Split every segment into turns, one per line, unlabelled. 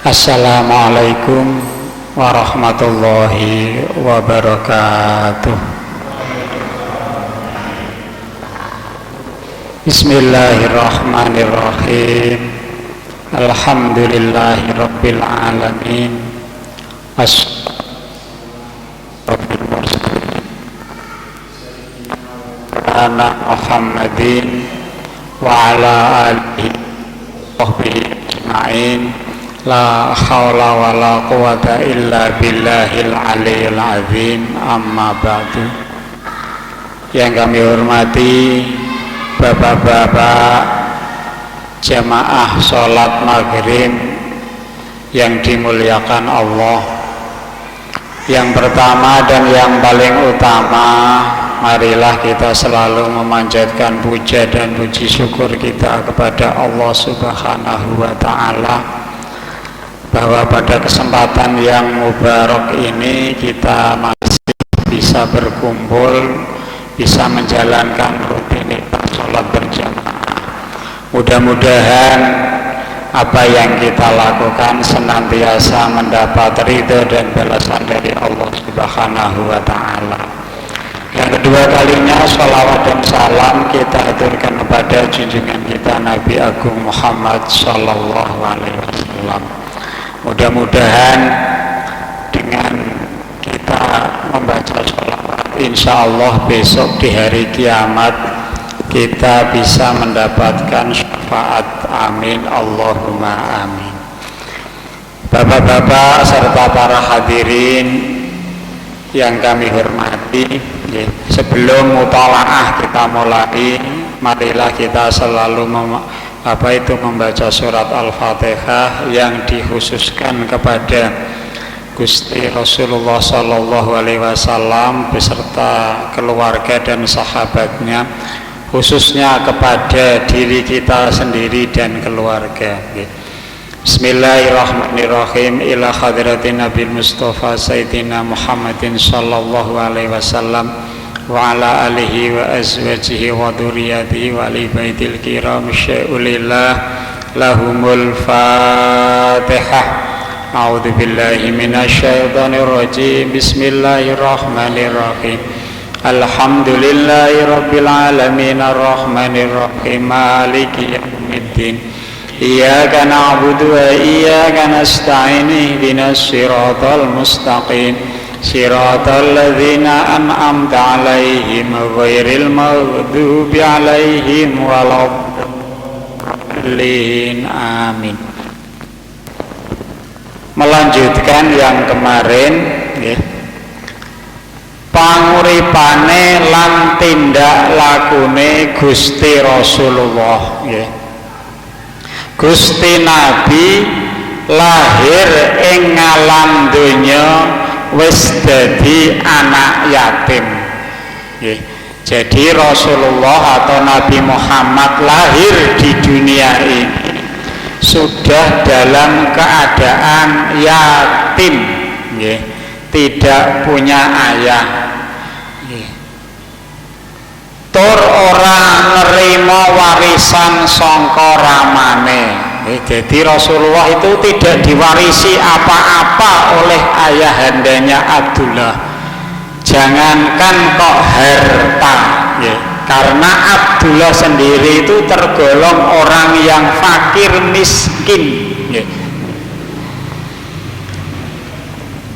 Assalamualaikum warahmatullahi wabarakatuh. Bismillahirrahmanirrahim. Alhamdulillahi rabbil alamin. Assalatu ala Muhammadin wa ala alihi wa sahbihi ajma'in. La haula wa la quwata illa billahil aliyil azim. Amma ba'du. Yang kami hormati bapak-bapak jamaah sholat maghrib yang dimuliakan Allah. Yang pertama dan yang paling utama, marilah kita selalu memanjatkan puja dan puji syukur kita kepada Allah Subhanahu wa ta'ala, bahwa pada kesempatan yang mubarak ini kita masih bisa berkumpul, bisa menjalankan rutinitas sholat berjamaah. Mudah-mudahan apa yang kita lakukan senantiasa mendapat ridho dan balasan dari Allah Subhanahu wa ta'ala. Yang kedua kalinya sholawat dan salam kita aturkan kepada junjungan kita Nabi Agung Muhammad sallallahu alaihi wasallam. Mudah-mudahan dengan kita membaca sholawat, insya Allah besok di hari kiamat kita bisa mendapatkan syafaat. Amin Allahumma amin. Bapak-bapak serta para hadirin yang kami hormati, sebelum mutalaah kita mulai, marilah kita selalu membaca surat Al-Fatihah yang dikhususkan kepada Gusti Rasulullah Sallallahu Alaihi Wasallam beserta keluarga dan sahabatnya, khususnya kepada diri kita sendiri dan keluarga. Bismillahirrahmanirrahim. Ila hadratin Nabi Mustafa Sayyidina Muhammadin Sallallahu Alaihi Wasallam wa ala alihi wa azwajihi wa dhurriyyatihi wa ali baitil kiram syai'ulillah lahumul fatihah. A'udzu billahi minasyaitonir rajim. Bismillahirrahmanirrahim. Alhamdulillahi rabbil alamin arrahmanir rahim maliki yaumiddin. Iyyaka na'budu wa iyyaka nasta'in ihdinas siratal mustaqim Siratal ladzina an'amta 'alaihim ghairil maghdubi 'alaihim waladdallin. Amin. Melanjutkan yang kemarin, panguripane lan tindak lakune Gusti Rasulullah. Gusti Nabi lahir ing ngalam donya wis dadi anak yatim. Jadi Rasulullah atau Nabi Muhammad lahir di dunia ini sudah dalam keadaan yatim, tidak punya ayah. Tur ora nerima warisan sangka ramane. Jadi Rasulullah itu tidak diwarisi apa-apa oleh ayahandanya Abdullah. Jangankan kok harta, karena Abdullah sendiri itu tergolong orang yang fakir miskin.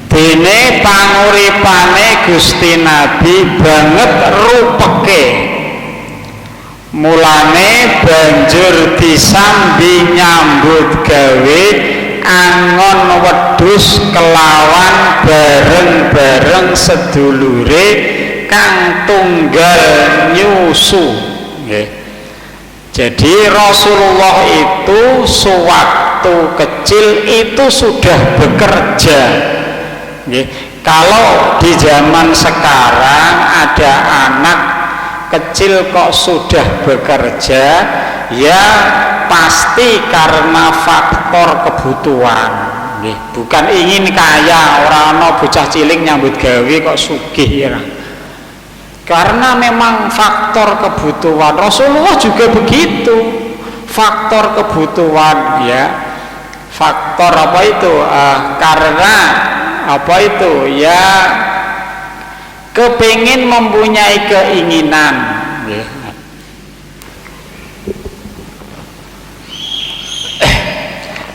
Dene panguripane Gusti Nabi banget rupeke. Mulane banjur disambi nyambut gawe angon wedhus kelawan bareng-bareng sedulure kang tunggal nyusu. Jadi Rasulullah itu sewaktu kecil itu sudah bekerja. Kalau di zaman sekarang ada anak kecil kok sudah bekerja, ya pasti karena faktor kebutuhan. Bukan ingin kaya, orang no bocah cilik nyambut gawe kok sugih ya. Karena memang faktor kebutuhan. Rasulullah juga begitu, faktor kebutuhan ya. faktor apa itu? Karena apa itu? Ya kepingin mempunyai keinginan.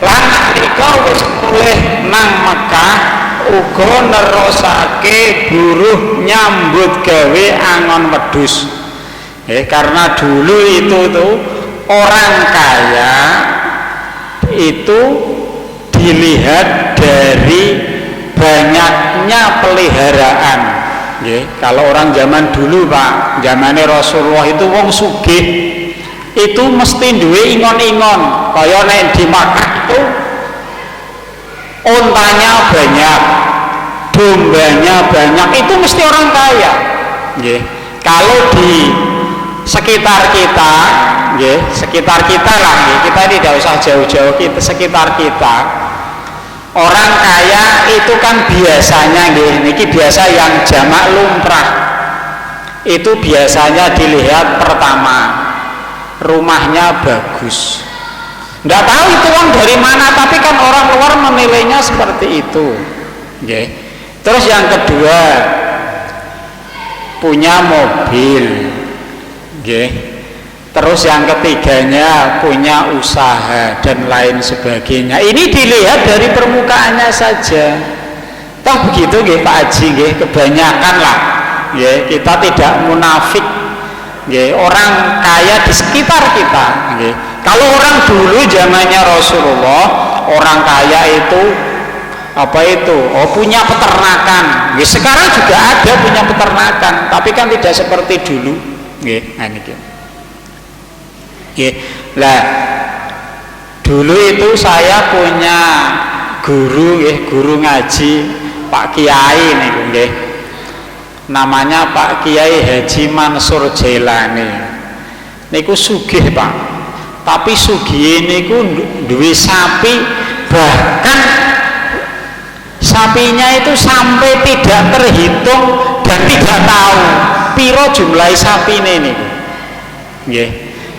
Lan nalika wis mulih nang Mekah uga nerusake buruh nyambut gawe angon wedhus. Karena dulu itu tuh orang kaya itu dilihat dari banyaknya peliharaan. Kalau orang zaman dulu Pak, zamannya Rasulullah itu wong sugih itu mesti duwe ingon-ingon. Kaya nek di Makkah itu ontanya banyak, dombanya banyak, itu mesti orang kaya. Kalau di sekitar kita, sekitar kita lah, kita tidak usah jauh-jauh, kita sekitar kita, orang kaya itu kan biasanya, ini biasa yang jamak lumrah, itu biasanya dilihat pertama rumahnya bagus. Nggak tahu itu uang dari mana, tapi kan orang luar menilainya seperti itu. Terus yang kedua, punya mobil. Terus yang ketiganya punya usaha dan lain sebagainya. Ini dilihat dari permukaannya saja. Toh begitu Pak Haji, kebanyakan lah. Kita tidak munafik. Orang kaya di sekitar kita. Kalau orang dulu zamannya Rasulullah, orang kaya itu apa itu? Punya peternakan. Sekarang juga ada punya peternakan, tapi kan tidak seperti dulu. Lah dulu itu saya punya guru ngaji Pak Kiai nih, namanya Pak Kiai Haji Mansur Jailani. Niku sugih Pak, tapi sugih niku duwe sapi, bahkan sapinya itu sampai tidak terhitung dan tidak tahu piro jumlah sapi ini.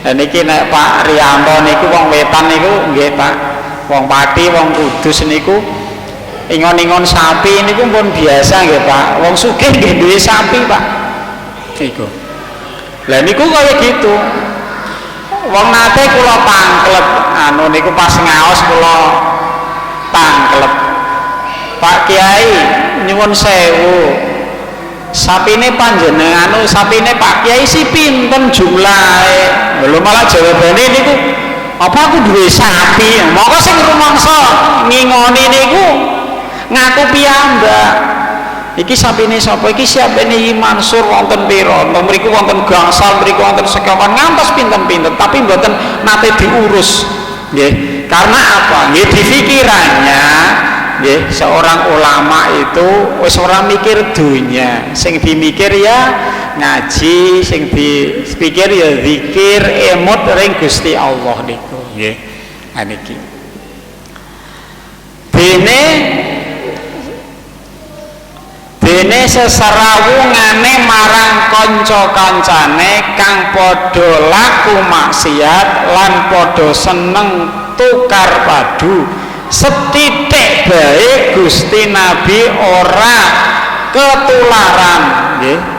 Dan niki nek Pak Rianto niku wong wetan niku nggih Pak, wong Pati, wong Kudus niku ingon-ingon sapi niku pun biasa nggih Pak. Wong sugih nggih duwe sapi Pak. Niku. Lah niku kaya gitu. Wong nate kula pangklet, niku pas ngaos kula pangklet. Pak Kiai nyuwun sewu. Sapine panjenengan sapine Pak Kiai si pinten jumlahe? Lho malah jawabane niku apa aku duwe sapi. Moko sing rumangsa ngingoni niku ngaku piyambak. Iki sapine sapa? Iki sapine Mansur wonten pira? Mriku wonten gangsal, mriku wonten sekawan, ngantos pinten-pinten, tapi mboten nate diurus. Nggih. Karena apa? Nggih dipikirannya seorang ulama itu wis ora mikir dunya, sing dimikir ya ngaji, sing dipikir ya zikir, emut ring Gusti Allah niku nggih. Niki dene sesarawungane marang kanca-kancane kang padha laku maksiat lan padha seneng tukar padu, setitik baik Gusti Nabi ora ketularan.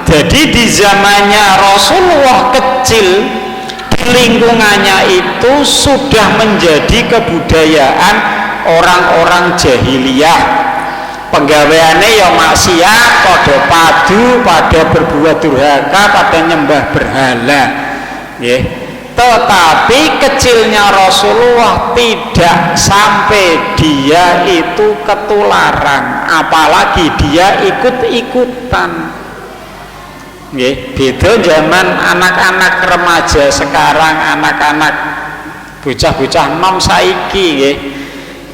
Jadi di zamannya Rasulullah kecil, di lingkungannya itu sudah menjadi kebudayaan orang-orang jahiliyah. Penggaweane ya maksiat, pada padu, pada berbuat durhaka, pada nyembah berhala. Tetapi kecilnya Rasulullah tidak sampai dia itu ketularan, apalagi dia ikut-ikutan. Beda zaman anak-anak remaja sekarang, anak-anak bocah-bocah nom saiki.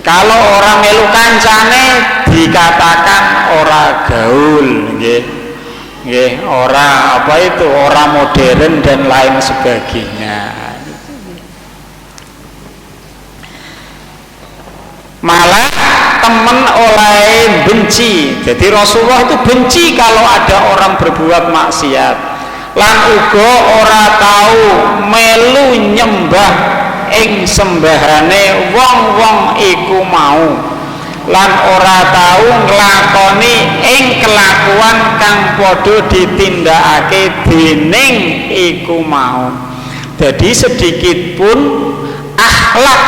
Kalau orang melu kancane dikatakan ora gaul, ora apa itu, ora modern dan lain sebagainya. Malah temen oleh benci. Jadi Rasulullah itu benci kalau ada orang berbuat maksiat. Lan uga ora tahu melu nyembah ing sembahane wong-wong iku mau, lan ora tau nglakoni ing kelakuan kang padha ditindakake dening iku mau. Jadi sedikit pun akhlak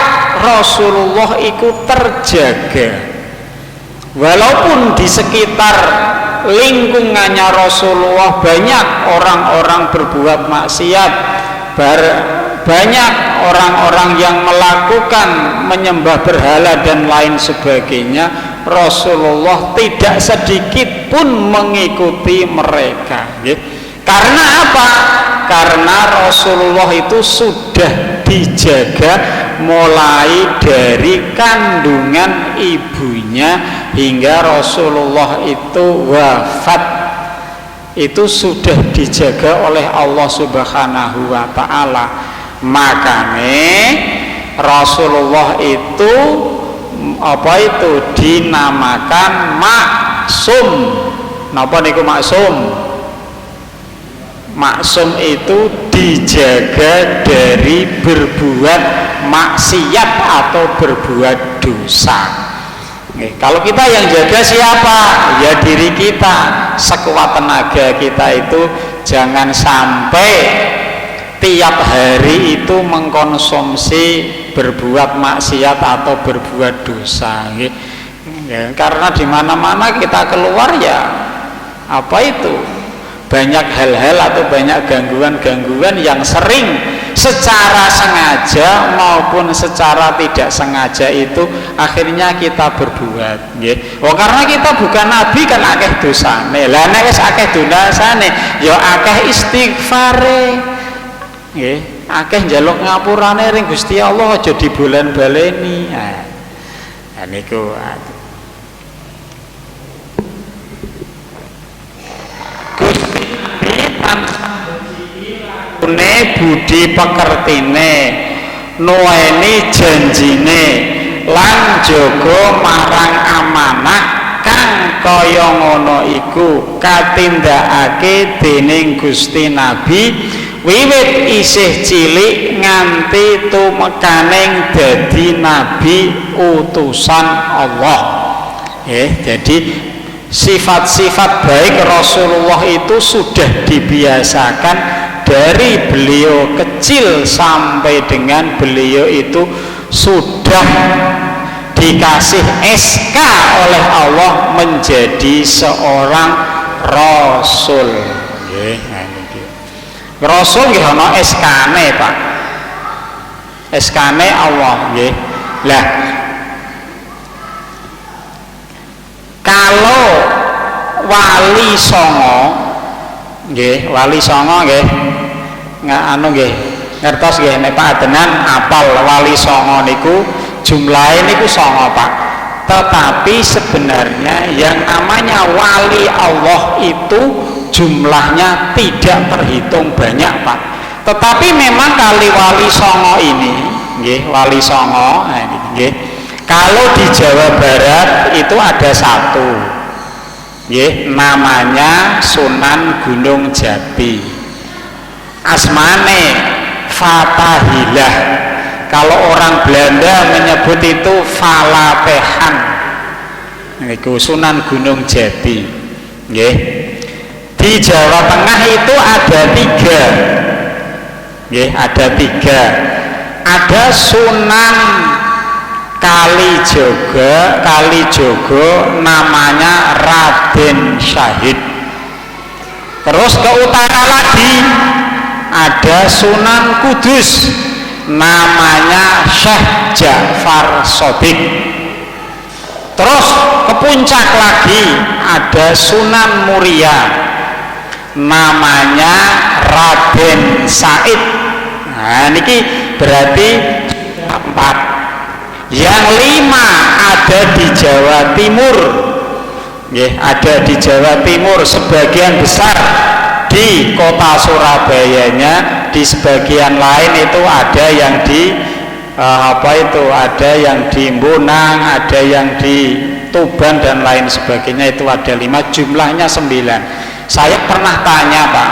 Rasulullah iku terjaga, walaupun di sekitar lingkungannya Rasulullah banyak orang-orang berbuat maksiat, banyak orang-orang yang melakukan menyembah berhala dan lain sebagainya. Rasulullah tidak sedikit pun mengikuti mereka. Karena apa? Karena Rasulullah itu sudah dijaga mulai dari kandungan ibunya hingga Rasulullah itu wafat, itu sudah dijaga oleh Allah Subhanahu wa Ta'ala. Makanya Rasulullah itu dinamakan maksum. Napa niku maksum? Maksum itu dijaga dari berbuat maksiat atau berbuat dosa. Kalau kita yang jaga siapa? Ya diri kita. Sekuat tenaga kita itu jangan sampai tiap hari itu mengkonsumsi berbuat maksiat atau berbuat dosa. Karena di mana-mana kita keluar ya banyak hal-hal atau banyak gangguan-gangguan yang sering secara sengaja maupun secara tidak sengaja itu akhirnya kita berbuat. Karena kita bukan nabi kan akeh dosane. Lah nek wis akeh dosane ya akeh istighfare. Akeh njaluk ngapurane ring Gusti Allah aja dibolan-baleni. Nah niku budi pekertine, nuweni janjine, lan jaga marang amanah kang kaya ngono iku katindakake dening Gusti Nabi wiwit isih cilik nganti tumekaning dadi nabi utusan Allah. Jadi sifat-sifat baik Rasulullah itu sudah dibiasakan dari beliau kecil sampai dengan beliau itu sudah dikasih SK oleh Allah menjadi seorang Rasul. Rasul nggih ana SK-ne, Pak. SK-ne Allah nggih. Lah kalau wali songo nggih, wali songo nggih. Ngertos nggih nek Pak Adenan apal wali songo niku jumlahe niku songo, Pak. Tetapi sebenarnya yang namanya wali Allah itu jumlahnya tidak terhitung banyak, Pak. Tetapi memang kali wali songo ini nggih, wali songo nggih. Kalau di Jawa Barat itu ada satu, namanya Sunan Gunung Jati. Asmane Fatahilah. Kalau orang Belanda menyebut itu Falatehan. Itu Sunan Gunung Jati. Di Jawa Tengah itu ada tiga. Ada tiga. Ada Sunan Kalijogo namanya Raden Syahid. Terus ke utara lagi ada Sunan Kudus namanya Syekh Ja'far Shadiq. Terus ke puncak lagi ada Sunan Muria namanya Raden Said. Nah niki berarti 4. Yang 5 ada di Jawa Timur. Ada di Jawa Timur sebagian besar di kota Surabayanya, di sebagian lain itu ada yang di ada yang di Bonang, ada yang di Tuban dan lain sebagainya, itu ada 5, jumlahnya 9. Saya pernah tanya, Pak,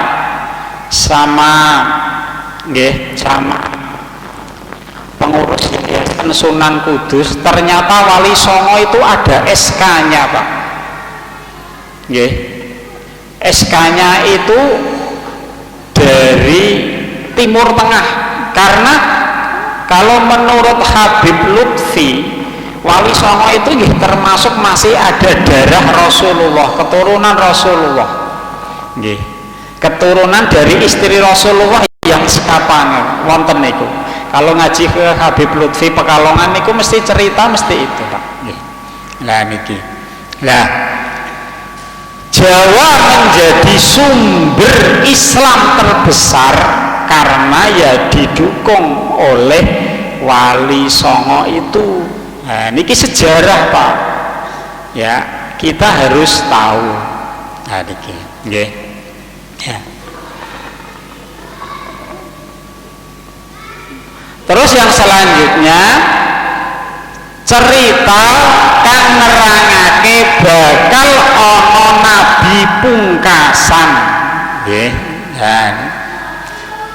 sama pengurus Yayasan Sunan Kudus, ternyata Wali Songo itu ada SK-nya Pak. Nggih. SK-nya itu dari Timur Tengah, karena kalau menurut Habib Lutfi, Wali Songo itu termasuk masih ada darah Rasulullah, keturunan Rasulullah, keturunan dari istri Rasulullah yang sekapan wonten niku. Kalau ngaji ke Habib Lutfi Pekalongan niku mesti cerita mesti itu Pak. Lah niki. Lah Jawa menjadi sumber Islam terbesar karena ya didukung oleh Wali Songo itu. Nah, niki sejarah Pak. Ya, kita harus tahu. Nah, niki, nggih. Ya. Terus yang selanjutnya cerita kang nerangake bakal ana nabi pungkasan. Nggih. Dan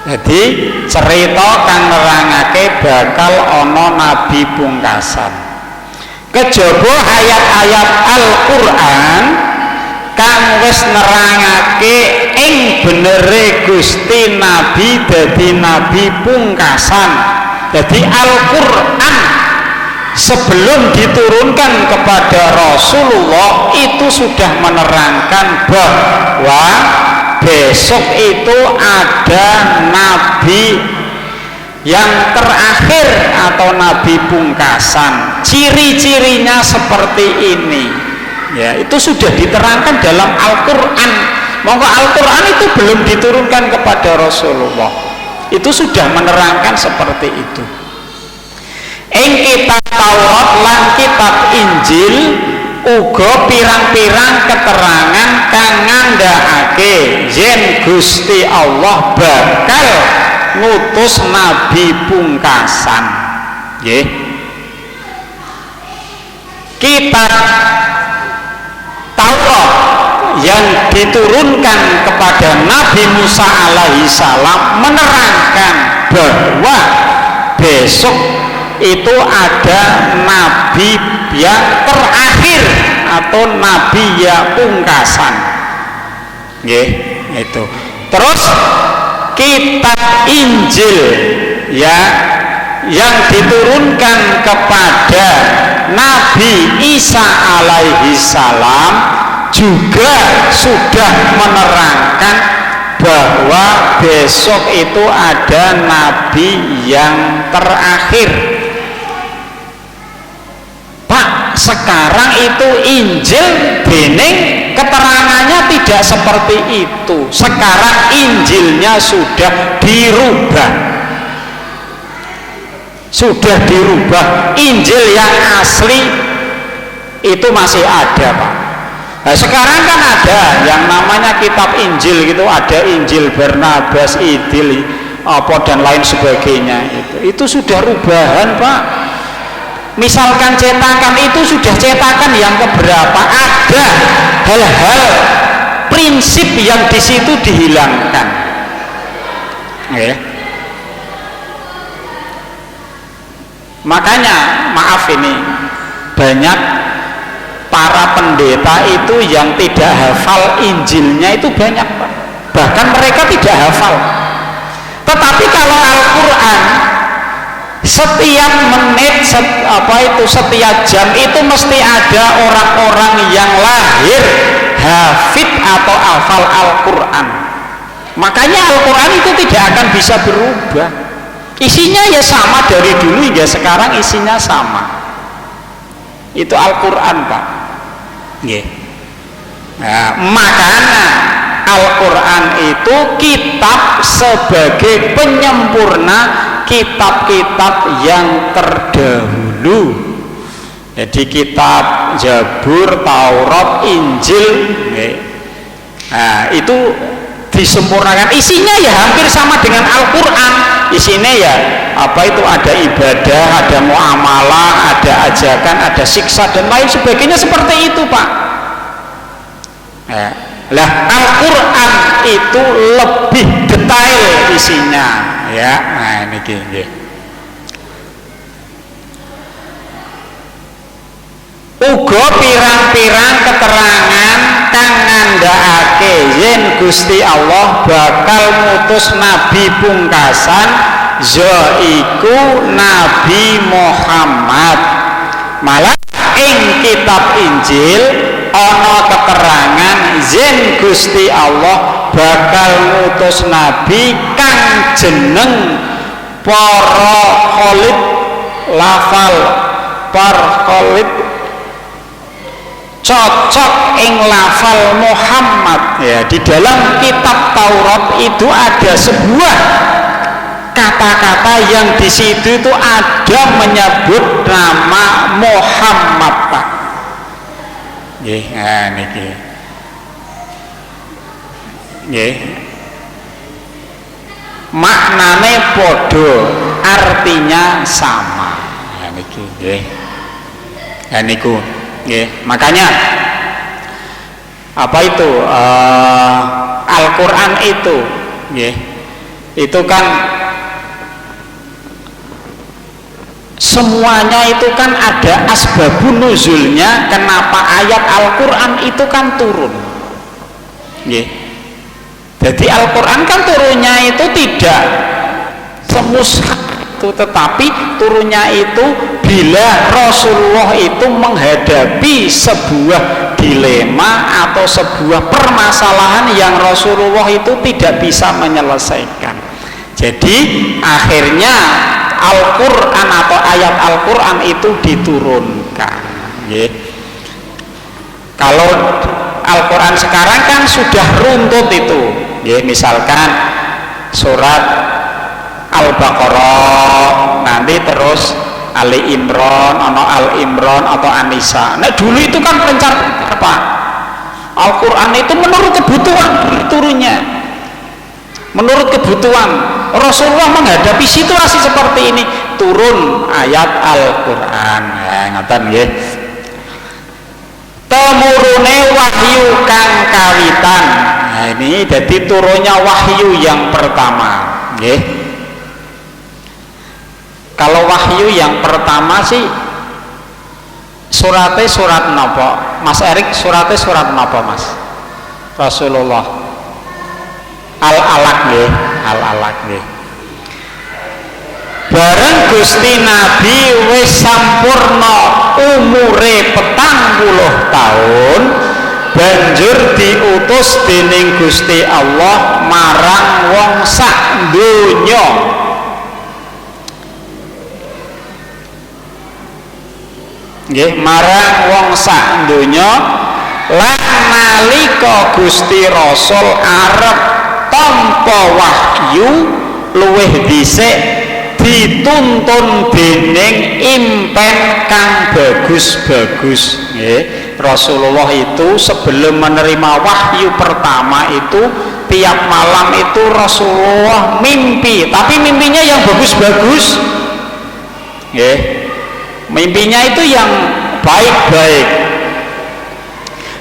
jadi cerita kang nerangake bakal ana nabi pungkasan. Kejaba ayat-ayat Al-Qur'an kang wis nerangake ing benere Gusti Nabi dadi nabi pungkasan. Jadi Al-Qur'an sebelum diturunkan kepada Rasulullah itu sudah menerangkan bahwa besok itu ada nabi yang terakhir atau nabi pungkasan. Ciri-cirinya seperti ini. Ya, itu sudah diterangkan dalam Al-Qur'an. Maka Al-Qur'an itu belum diturunkan kepada Rasulullah. Itu sudah menerangkan seperti itu. Ing kitab Taurat lan kitab Injil uga pirang-pirang keterangan kang ngandhakake yen Gusti Allah bakal ngutus nabi pungkasan. Nggih. Kitab Taurat yang diturunkan kepada Nabi Musa alaihi salam menerangkan bahwa besok itu ada nabi yang terakhir atau nabi yang pungkasan. Nggih, itu. Terus kitab Injil ya yang diturunkan kepada Nabi Isa alaihi salam juga sudah menerangkan bahwa besok itu ada nabi yang terakhir. Pak, sekarang itu Injil dening keterangannya tidak seperti itu. Sekarang Injilnya sudah dirubah. Sudah dirubah. Injil yang asli itu masih ada Pak. Nah, sekarang kan ada yang namanya kitab Injil gitu, ada Injil Barnabas, Injil apa dan lain sebagainya. Itu sudah rubahan Pak. Misalkan cetakan itu sudah cetakan yang keberapa, ada hal-hal prinsip yang di situ dihilangkan. Ya. Makanya maaf ini banyak para pendeta itu yang tidak hafal Injilnya itu banyak Pak. Bahkan mereka tidak hafal. Tetapi kalau Al-Qur'an setiap menit setiap jam itu mesti ada orang-orang yang lahir hafid atau hafal Al-Qur'an. Makanya Al-Qur'an itu tidak akan bisa berubah. Isinya ya sama dari dulu hingga sekarang, isinya sama. Itu Al-Qur'an Pak. Yeah. Nah, makanya Al-Qur'an itu kitab sebagai penyempurna kitab-kitab yang terdahulu. Jadi kitab Zabur, Taurat, Injil, nah itu disempurnakan. Isinya ya hampir sama dengan Al-Qur'an. Isinya ya itu ada ibadah, ada muamalah, ada ajakan, ada siksa dan lain sebagainya seperti itu Pak. Lah Al-Qur'an itu lebih detail isinya ya. Nah ini gini. uga pirang-pirang keterangan kang ngandhakake yen Gusti Allah bakal ngutus nabi pungkasan yaiku Nabi Muhammad. Malah ing kitab Injil ana keterangan yen Gusti Allah bakal ngutus nabi kang jeneng para Khalid lafal par Khalid cocok ing lafal Muhammad. Ya, di dalam kitab Taurat itu ada sebuah kata-kata yang di situ itu ada menyebut nama Muhammad, Pak. Nggih, niki. Nggih. Maknane podo, artinya sama. Nah niki nggih. Nah niku nggih. Makanya apa itu Al-Qur'an itu nggih. Itu kan semuanya itu kan ada asbabun nuzulnya, kenapa ayat Al-Qur'an itu kan turun. Nggih. Jadi Al-Qur'an kan turunnya itu tidak semushaf itu, tetapi turunnya itu bila Rasulullah itu menghadapi sebuah dilema atau sebuah permasalahan yang Rasulullah itu tidak bisa menyelesaikan. Jadi akhirnya Al-Qur'an atau ayat Al-Qur'an itu diturunkan. Kalau Al-Qur'an sekarang kan sudah runtut itu. Misalkan surat Al-Baqarah, nanti terus Ali Imran, Al-Imran atau An-Nisa. Nah dulu itu kan pencar apa? Al-Qur'an itu menurut kebutuhan turunnya. Menurut kebutuhan Rasulullah menghadapi situasi seperti ini, turun ayat Al-Qur'an. Nah, ngoten nggih. Temurune wahyu kang kawitan. Nah, ini jadi turunnya wahyu yang pertama, nggih. Kalau wahyu yang pertama sih suratnya surat napa? Mas Erik suratnya surat napa, Mas? Rasulullah. Al-Alaq nggih, Al-Alaq nggih. Bareng Gusti Nabi wis sampurna umure 40 tahun, banjur diutus dening Gusti Allah marang wong sak donya. Nggih, marang wong sak donya. Lan nalika Gusti Rasul arep tampa wahyu luwih dhisik dituntun dening impen kang bagus-bagus. Nggih, Rasulullah itu sebelum menerima wahyu pertama itu tiap malam itu Rasulullah mimpi, tapi mimpinya yang bagus-bagus. Nggih, mimpinya itu yang baik-baik.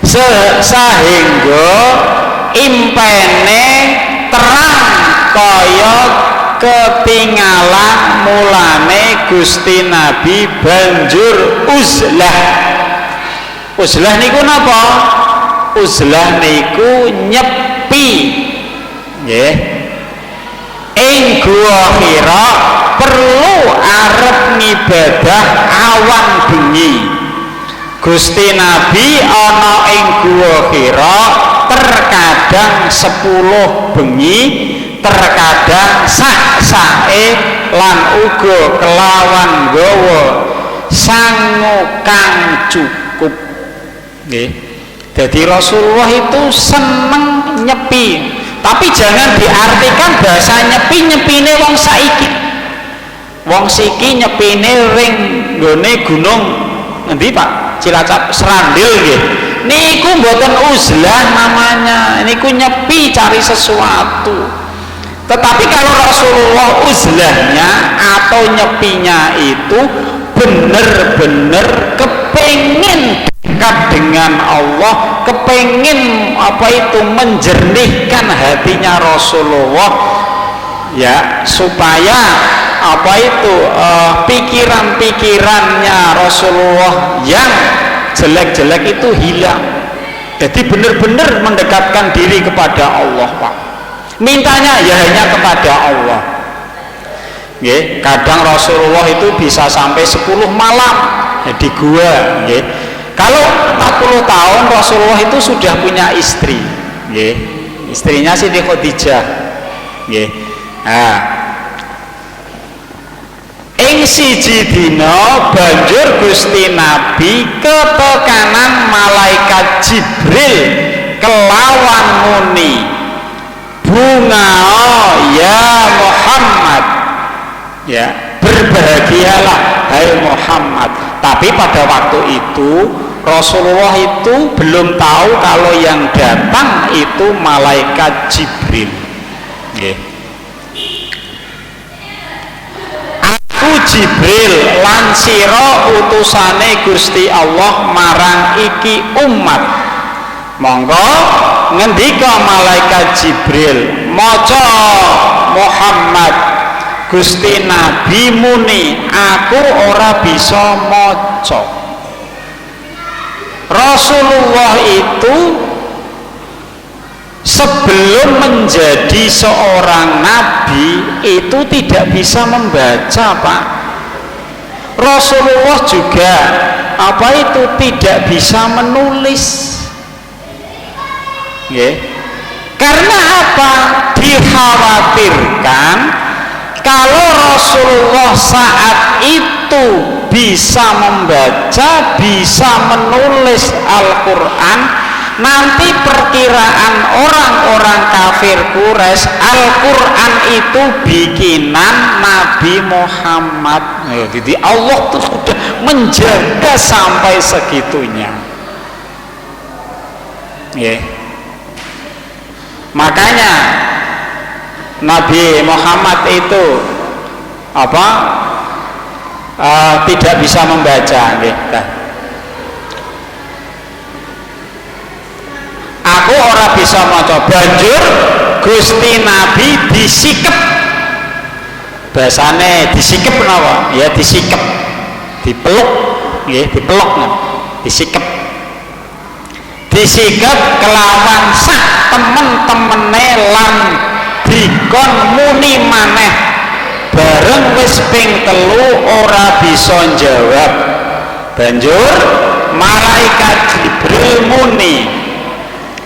Sehingga impene terang kaya ketinggalan, mulane Gusti Nabi banjur uzlah. Uzlah niku napa? Uzlah niku nyepi, nggih. Ing Gua Hira perlu arep ngibadah awan bengi. Gusti Nabi ana ing Gua Hira terkadang 10 bengi, terkadang sak-sake lan uga kelawan gawa sangu kang cukup. Nggih. Jadi Rasulullah itu seneng nyepi, tapi jangan diartikan bahasa nyepi-nyepine wong saiki. Wong siki nyepine ring nggone gunung endi Pak? Cilacap Serandil nggih. Niku mboten uzlah namanya. Niku nyepi cari sesuatu. Tetapi kalau Rasulullah uzlahnya atau nyepinya itu benar-benar kepengin dekat dengan Allah, kepengin apa itu menjernihkan hatinya Rasulullah, ya, supaya apa itu pikiran-pikirannya Rasulullah yang jelek-jelek itu hilang. Jadi benar-benar mendekatkan diri kepada Allah, Pak. Mintanya ya hanya kepada Allah. Nggih, kadang Rasulullah itu bisa sampai 10 malam di gua, nggih. Kalau 40 tahun Rasulullah itu sudah punya istri, nggih. Istrinya Siti Khadijah, nggih. Nah, ing siji dina banjur Gusti Nabi ketekanan malaikat Jibril kelawan muni, bunga ya Muhammad, ya berbahagialah hai Muhammad. Tapi pada waktu itu Rasulullah itu belum tahu kalau yang datang itu malaikat Jibril, nggih. Aku Jibril lan sira utusane Gusti Allah marang iki umat. Monggo ngendika malaikat Jibril, maca Muhammad. Gusti Nabi muni, aku ora bisa maca. Rasulullah itu sebelum menjadi seorang nabi itu tidak bisa membaca, Pak. Rasulullah juga apa itu tidak bisa menulis, ya. Karena apa? Dikhawatirkan kalau Rasulullah saat itu bisa membaca, bisa menulis Al-Quran, nanti perkiraan orang-orang kafir Quraisy Al-Quran itu bikinan Nabi Muhammad. Jadi Allah tuh sudah menjaga sampai segitunya, ya. Makanya Nabi Muhammad itu apa tidak bisa membaca, gitu. Aku ora bisa maca. Banjur Gusti Nabi disikep. Bahasane disikep napa? Ya disikep, dipeluk, nggih, dipeluk, disikep. Disikep kelawan sak temen-temene lan dikon muni maneh. Bareng wis ping 3 ora bisa jawab. Banjur malaikat Jibril muni,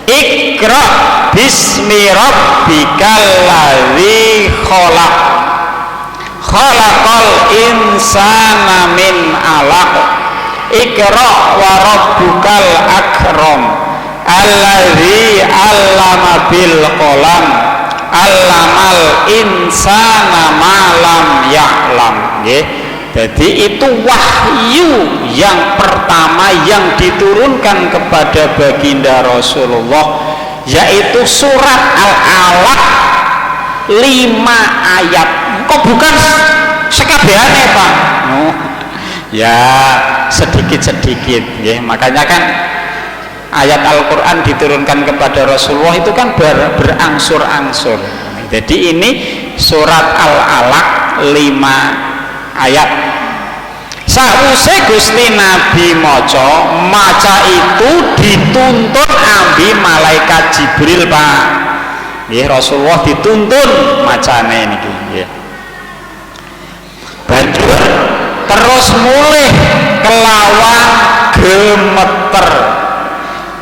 Iqra bismi rabbikal ladzi khalaq khalaqal insana min 'alaq Iqra wa rabbukal akram alladzi 'allama bil qalam 'allamal insana ma lam ya'lam, nggih. Jadi itu wahyu yang pertama yang diturunkan kepada baginda Rasulullah, yaitu surat Al-Alaq 5 ayat. Kok bukan sekabehane, Pak? Oh, ya sedikit-sedikit, ya. Makanya kan ayat Al-Quran diturunkan kepada Rasulullah itu kan berangsur-angsur. Jadi ini surat Al-Alaq 5 ayat. Sawise Gusti Nabi maca itu dituntun ambi malaikat Jibril, Pak. Nggih, Rasulullah dituntun macane niki, nggih. Banjur terus mulih kelawan gemeter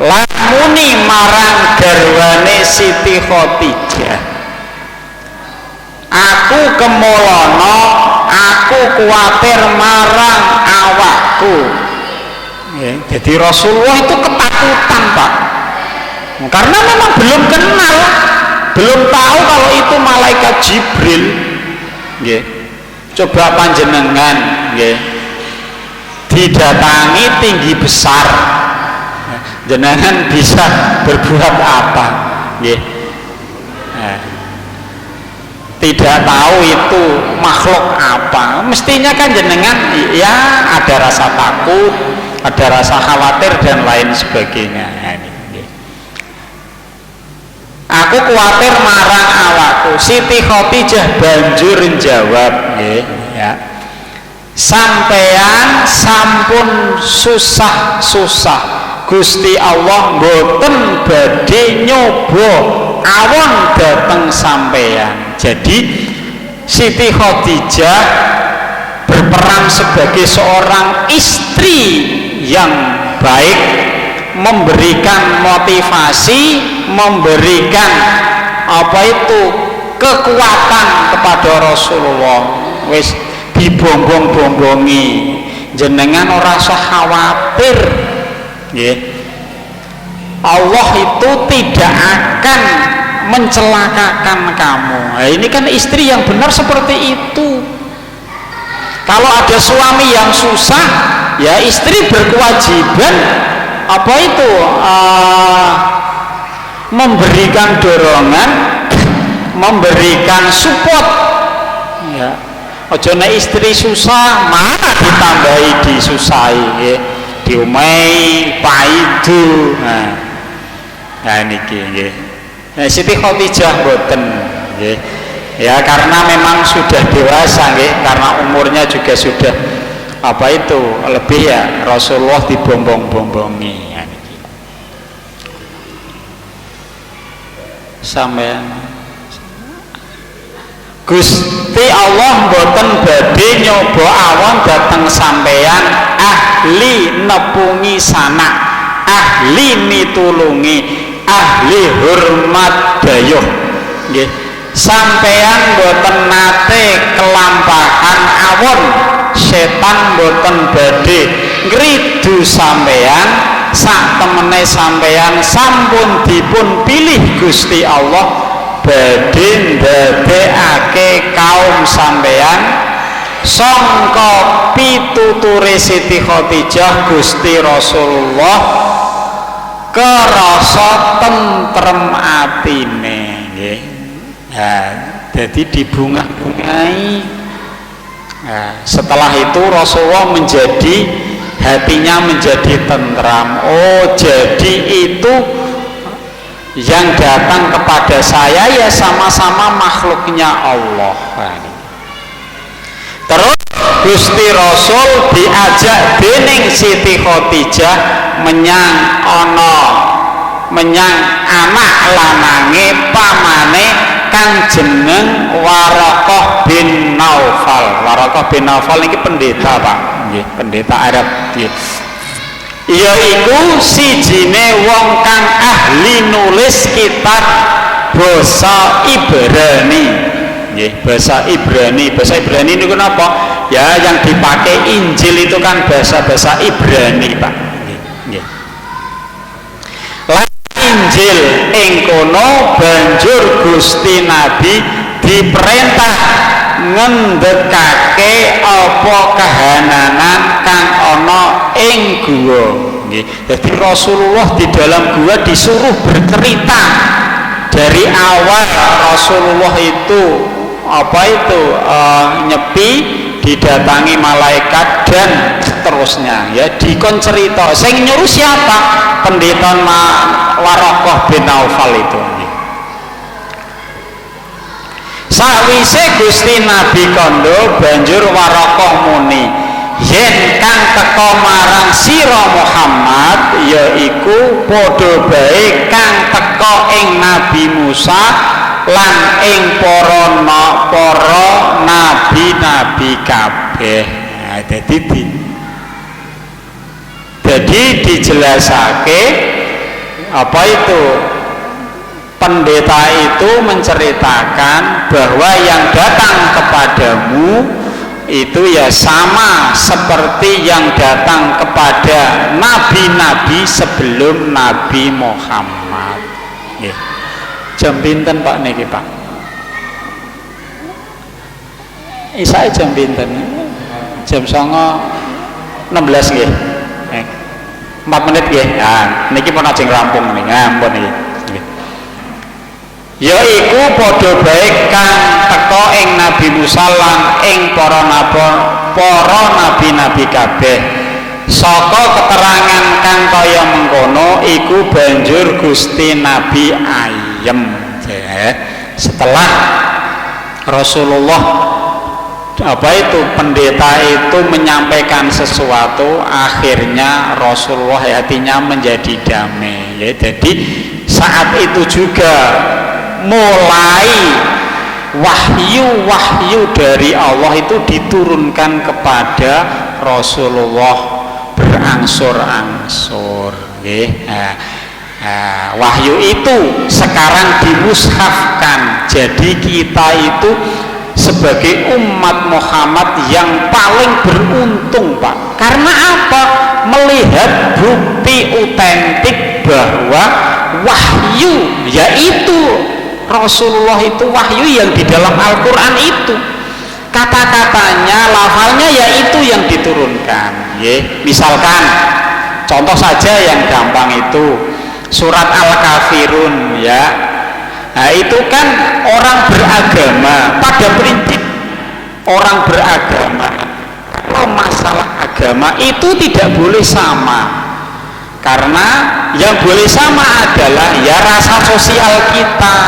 lan muni marang garwane Siti Khadijah, aku kemolono, aku kuatir marang awakku. Ya, jadi Rasulullah itu ketakutan, Pak, karena memang belum kenal, belum tahu kalau itu malaikat Jibril. Ya, coba panjenengan, ya, didatangi tinggi besar, jenengan bisa berbuat apa? Ya. Nah, tidak tahu itu makhluk apa, mestinya kan jenengan ya ada rasa takut, ada rasa khawatir dan lain sebagainya. Aku khawatir marang awakku. Siti Khadijah banjur jawab, ya. sampeyan sampun susah-susah Gusti Allah mboten badhe nyoba awon dateng sampeyan. Jadi Siti Khadijah berperan sebagai seorang istri yang baik, memberikan motivasi, memberikan kekuatan kepada Rasulullah. Wis dibombong-bombongi, jenengan ora usah khawatir, nggih. Allah itu tidak akan mencelakakan kamu. Nah, ini kan istri yang benar seperti itu. Kalau ada suami yang susah, ya istri berkewajiban memberikan dorongan, memberikan support. Ya, ojo nek istri susah malah ditambahi disusahi, ya. Diumai paidu. Nah niki nggih. Nah, Siti Khadijah mboten nggih. Ya karena memang sudah dewasa nggih, karena umurnya juga sudah lebih ya, Rasulullah dibombong-bombongi. Ya, niki. Sampeyan Gusti Allah mboten badhe nyoba awon dateng sampeyan ahli nepungi sanak, ahli mitulungi, ahli hormat dayuh nggih. Sampeyan mboten nate kelampahan awon, setan mboten badhe ngridu sampeyan, sak temene sampeyan sampun dipun pilih Gusti Allah badhe ndadekake kaum sampeyan sangka pituture Siti Khadijah Gusti Rasulullah kerasa tentrem atine nggih. Jadi dibunga-bungai. Setelah itu Rasulullah hatinya menjadi tentram. Oh, jadi itu yang datang kepada saya ya sama-sama makhluknya Allah. Terus Gusti Rasul diajak dening Siti Khadijah menyang anak lanange pamane kang jeneng Waraqah bin Naufal. Waraqah bin Naufal ini pendeta, Pak. Nggih, pendeta Arab nggih. Yaiku sijine wong kang ahli nulis kitab basa Ibrani. Nggih, bahasa Ibrani. Bahasa Ibrani niku napa? Ya yang dipakai Injil itu kan bahasa Ibrani, Pak. Nggih. Injil ing kono banjur Gusti Nabi diperintah ngendhekake apa kahananan kang ana ing guwa nggih. Jadi Rasulullah di dalam gua disuruh bercerita dari awal Rasulullah itu nyepi, didatangi malaikat dan seterusnya, ya dikon cerita. Sing nyuruh siapa? Pendeta Waraqah bin Naufal itu. Sawise Gusti Nabi kondo banjur Waraqah muni, yen kang teka marang sira Muhammad yaiku padha bae kang teka ing Nabi Musa lan ing para nabi-nabi kabeh. Nah, jadi dijelasake pendeta itu menceritakan bahwa yang datang kepadamu itu ya sama seperti yang datang kepada nabi-nabi sebelum Nabi Muhammad. Ya. Jam pinten Pak niki Pak? Isai jam pinten? Jam 09.16 nggih. 4 menit nggih. Nah, niki pun ajeng rampung nih, ngampun niki. Yaiku padha bae kang teka ing Nabi Musa lan ing para nabi-nabi kabeh. Saka keterangan kang kaya mengkono iku banjur Gusti Nabi ayem. Setelah Rasulullah pendeta itu menyampaikan sesuatu, akhirnya Rasulullah hatinya menjadi damai ya. Jadi saat itu juga mulai wahyu dari Allah itu diturunkan kepada Rasulullah berangsur-angsur ya. Wahyu itu sekarang dimushafkan. Jadi kita itu sebagai umat Muhammad yang paling beruntung, Pak. Karena apa? Melihat bukti otentik bahwa wahyu, yaitu Rasulullah itu wahyu yang di dalam Al-Quran itu, kata-katanya, lafalnya yaitu yang diturunkan ya. Misalkan contoh saja yang gampang itu surat Al-Kafirun ya. Nah itu kan orang beragama, pada prinsip orang beragama kalau masalah agama itu tidak boleh sama, karena yang boleh sama adalah ya rasa sosial kita.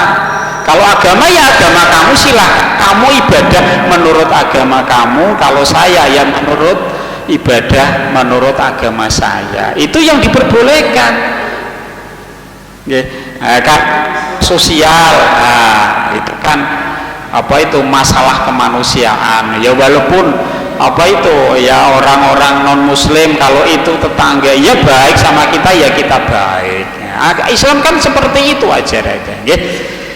Kalau agama ya agama kamu, silahkan kamu ibadah menurut agama kamu, kalau saya yang menurut ibadah menurut agama saya, itu yang diperbolehkan ya. Kan sosial, itu kan masalah kemanusiaan ya, walaupun ya orang-orang non muslim kalau itu tetangga ya baik sama kita ya kita baik ya. Islam kan seperti itu ajarannya ya.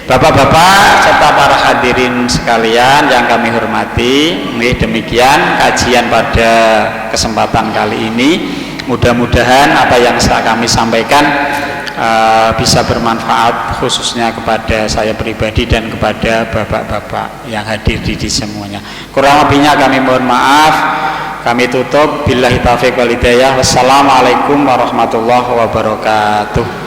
Bapak-bapak serta para hadirin sekalian yang kami hormati, demikian kajian pada kesempatan kali ini. Mudah-mudahan apa yang kami sampaikan bisa bermanfaat, khususnya kepada saya pribadi dan kepada bapak-bapak yang hadir di semuanya. Kurang lebihnya kami mohon maaf. Kami tutup billahi taufiq wal hidayah. Wassalamualaikum warahmatullahi wabarakatuh.